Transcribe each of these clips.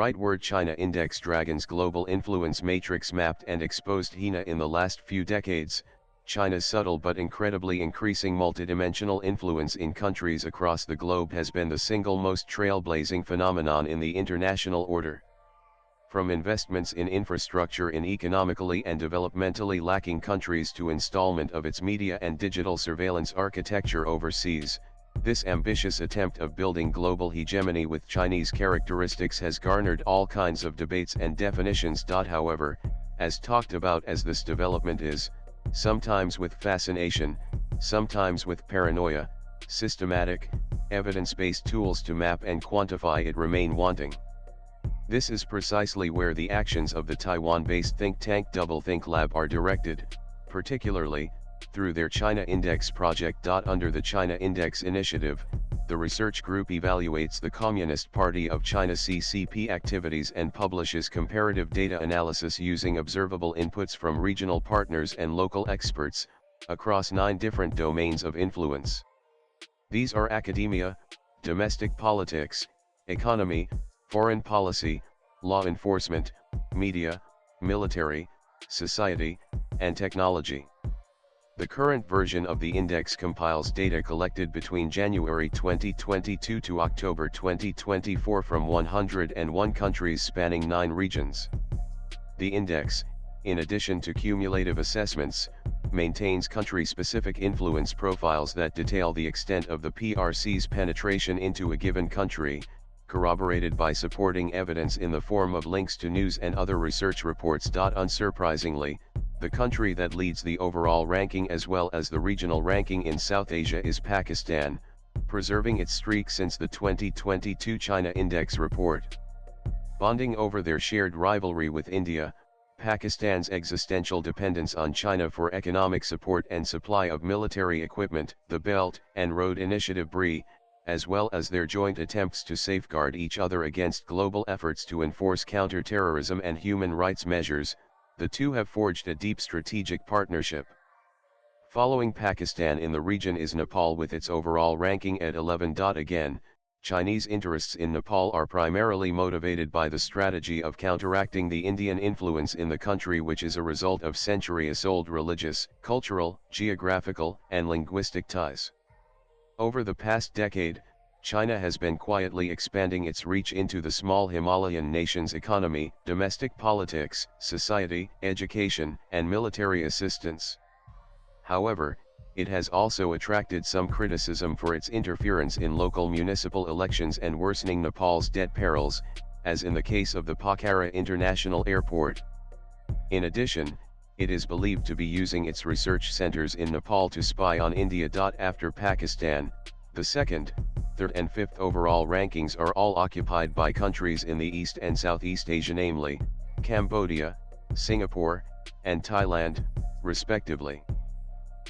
Rightward China Index Dragon's global influence matrix mapped and exposed HINA in the last few decades. China's subtle but incredibly increasing multidimensional influence in countries across the globe has been the single most trailblazing phenomenon in the international order. From investments in infrastructure in economically and developmentally lacking countries to installment of its media and digital surveillance architecture overseas, this ambitious attempt of building global hegemony with Chinese characteristics has garnered all kinds of debates and definitions. However, as talked about as this development is, sometimes with fascination, sometimes with paranoia, systematic, evidence-based tools to map and quantify it remain wanting. This is precisely where the actions of the Taiwan-based think tank Doublethink Lab are directed, particularly through their China Index project. Under the China Index initiative, the research group evaluates the Communist Party of China (CCP) activities and publishes comparative data analysis using observable inputs from regional partners and local experts, across 9 different domains of influence. These are academia, domestic politics, economy, foreign policy, law enforcement, media, military, society, and technology. The current version of the index compiles data collected between January 2022 to October 2024 from 101 countries spanning 9 regions. The index, in addition to cumulative assessments, maintains country-specific influence profiles that detail the extent of the PRC's penetration into a given country, corroborated by supporting evidence in the form of links to news and other research reports. Unsurprisingly, the country that leads the overall ranking as well as the regional ranking in South Asia is Pakistan, preserving its streak since the 2022 China Index report. Bonding over their shared rivalry with India, Pakistan's existential dependence on China for economic support and supply of military equipment, the Belt and Road Initiative (BRI), as well as their joint attempts to safeguard each other against global efforts to enforce counter-terrorism and human rights measures, the two have forged a deep strategic partnership. Following Pakistan in the region is Nepal with its overall ranking at 11. Again, Chinese interests in Nepal are primarily motivated by the strategy of counteracting the Indian influence in the country, which is a result of centuries-old religious, cultural, geographical, and linguistic ties. Over the past decade, China has been quietly expanding its reach into the small Himalayan nation's economy, domestic politics, society, education, and military assistance. However, it has also attracted some criticism for its interference in local municipal elections and worsening Nepal's debt perils, as in the case of the Pokhara International Airport. In addition, it is believed to be using its research centers in Nepal to spy on India. After Pakistan, the second, third and fifth overall rankings are all occupied by countries in the East and Southeast Asia, namely, Cambodia, Singapore, and Thailand, respectively.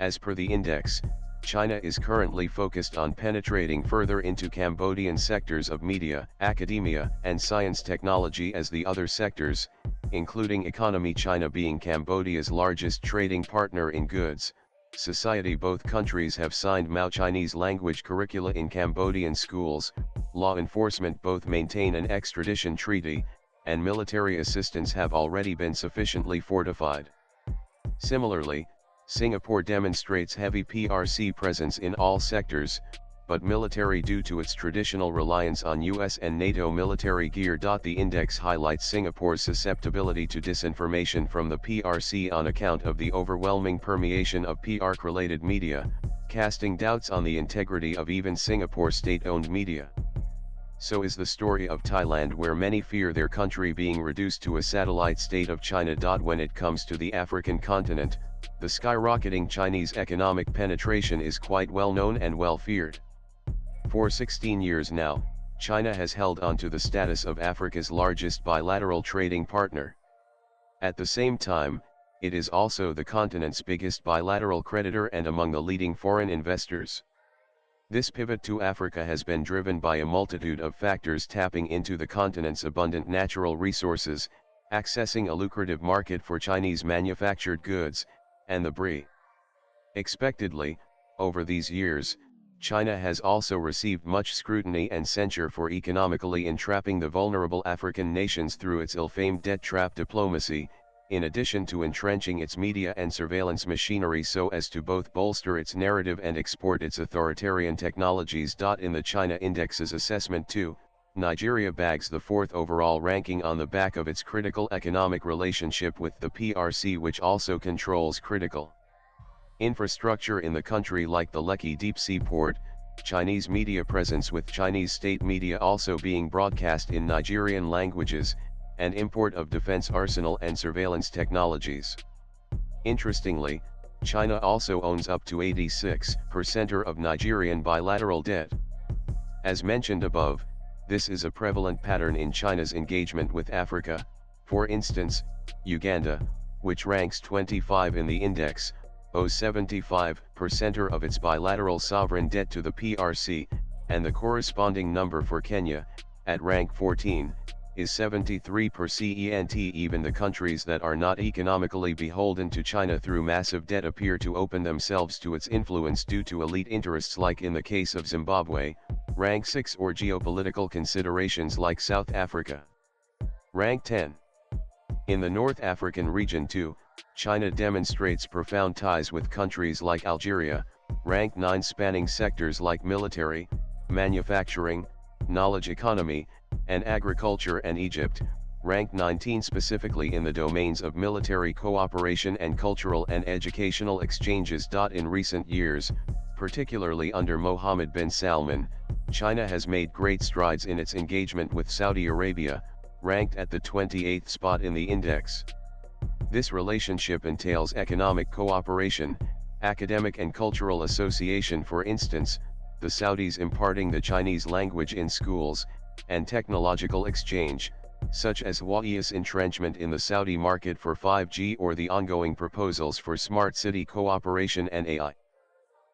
As per the index, China is currently focused on penetrating further into Cambodian sectors of media, academia, and science technology as the other sectors, including economy, China being Cambodia's largest trading partner in goods, society. Both countries have signed Mao Chinese language curricula in Cambodian schools, law enforcement both maintain an extradition treaty, and military assistance have already been sufficiently fortified. Similarly, Singapore demonstrates heavy PRC presence in all sectors, but military due to its traditional reliance on US and NATO military gear. The index highlights Singapore's susceptibility to disinformation from the PRC on account of the overwhelming permeation of PRC-related media, casting doubts on the integrity of even Singapore state-owned media. So is the story of Thailand, where many fear their country being reduced to a satellite state of China. When it comes to the African continent, the skyrocketing Chinese economic penetration is quite well known and well feared. For 16 years now, China has held on to the status of Africa's largest bilateral trading partner. At the same time, it is also the continent's biggest bilateral creditor and among the leading foreign investors. This pivot to Africa has been driven by a multitude of factors, tapping into the continent's abundant natural resources, accessing a lucrative market for Chinese manufactured goods, and the BRI. Expectedly, over these years, China has also received much scrutiny and censure for economically entrapping the vulnerable African nations through its ill-famed debt trap diplomacy, in addition to entrenching its media and surveillance machinery so as to both bolster its narrative and export its authoritarian technologies. In the China Index's assessment too, Nigeria bags the fourth overall ranking on the back of its critical economic relationship with the PRC, which also controls critical infrastructure in the country like the Lekki deep sea port, Chinese media presence with Chinese state media also being broadcast in Nigerian languages, and import of defense arsenal and surveillance technologies. Interestingly, China also owns up to 86% of Nigerian bilateral debt. As mentioned above, this is a prevalent pattern in China's engagement with Africa. For instance, Uganda, which ranks 25 in the index, owes 75% of its bilateral sovereign debt to the PRC, and the corresponding number for Kenya, at rank 14, is 73%. Even the countries that are not economically beholden to China through massive debt appear to open themselves to its influence due to elite interests, like in the case of Zimbabwe, rank 6, or geopolitical considerations like South Africa, rank 10. In the North African region too, China demonstrates profound ties with countries like Algeria, rank 9, spanning sectors like military, manufacturing, knowledge economy, and agriculture, and Egypt, rank 19, specifically in the domains of military cooperation and cultural and educational exchanges. In recent years, particularly under Mohammed bin Salman, China has made great strides in its engagement with Saudi Arabia, ranked at the 28th spot in the index. This relationship entails economic cooperation, academic and cultural association, for instance, the Saudis imparting the Chinese language in schools, and technological exchange, such as Huawei's entrenchment in the Saudi market for 5G or the ongoing proposals for smart city cooperation and AI.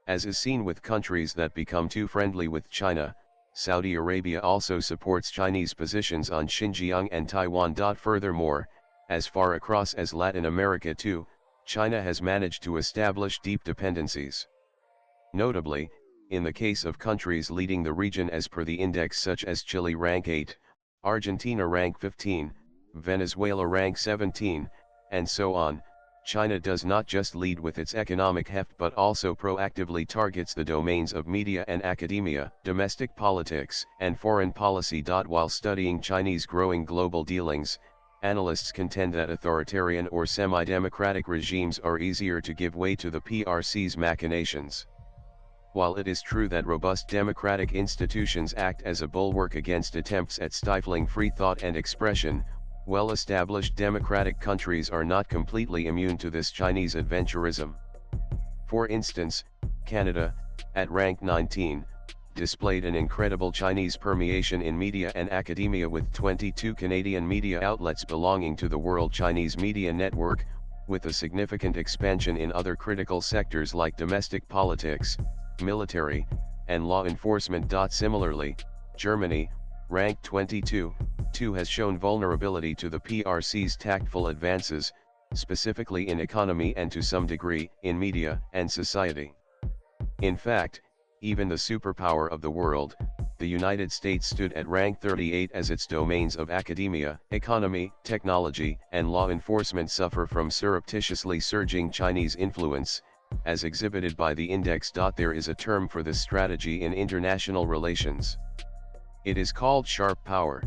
As is seen with countries that become too friendly with China, Saudi Arabia also supports Chinese positions on Xinjiang and Taiwan. Furthermore, as far across as Latin America too, China has managed to establish deep dependencies. Notably, in the case of countries leading the region as per the index, such as Chile rank 8, Argentina rank 15, Venezuela rank 17, and so on, China does not just lead with its economic heft but also proactively targets the domains of media and academia, domestic politics, and foreign policy. While studying Chinese growing global dealings, analysts contend that authoritarian or semi-democratic regimes are easier to give way to the PRC's machinations. While it is true that robust democratic institutions act as a bulwark against attempts at stifling free thought and expression, well-established democratic countries are not completely immune to this Chinese adventurism. For instance, Canada, at rank 19, displayed an incredible Chinese permeation in media and academia, with 22 Canadian media outlets belonging to the World Chinese Media Network, with a significant expansion in other critical sectors like domestic politics, military, and law enforcement. Similarly, Germany, ranked 22, has shown vulnerability to the PRC's tactful advances, specifically in economy and to some degree in media and society. In fact, even the superpower of the world, the United States, stood at rank 38 as its domains of academia, economy, technology, and law enforcement suffer from surreptitiously surging Chinese influence, as exhibited by the index. There is a term for this strategy in international relations. It is called sharp power.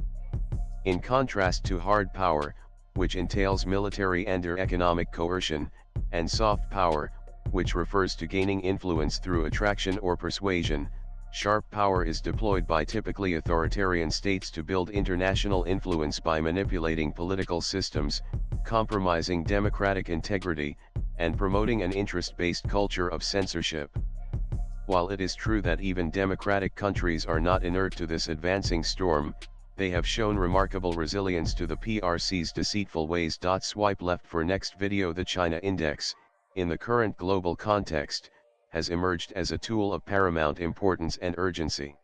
In contrast to hard power, which entails military and/or economic coercion, and soft power, which refers to gaining influence through attraction or persuasion, sharp power is deployed by typically authoritarian states to build international influence by manipulating political systems, compromising democratic integrity, and promoting an interest-based culture of censorship. While it is true that even democratic countries are not inert to this advancing storm, they have shown remarkable resilience to the PRC's deceitful ways. Swipe left for next video. The China Index, in the current global context, has emerged as a tool of paramount importance and urgency.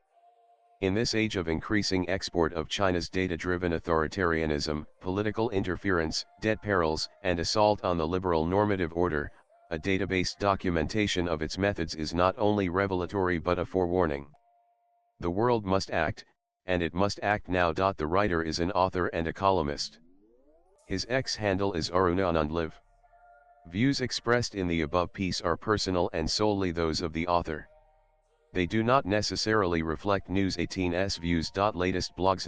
In this age of increasing export of China's data-driven authoritarianism, political interference, debt perils, and assault on the liberal normative order, a database documentation of its methods is not only revelatory but a forewarning. The world must act, and it must act now. The writer is an author and a columnist. His X handle is Arunanandlive. Views expressed in the above piece are personal and solely those of the author. They do not necessarily reflect News 18's views. Latest blogs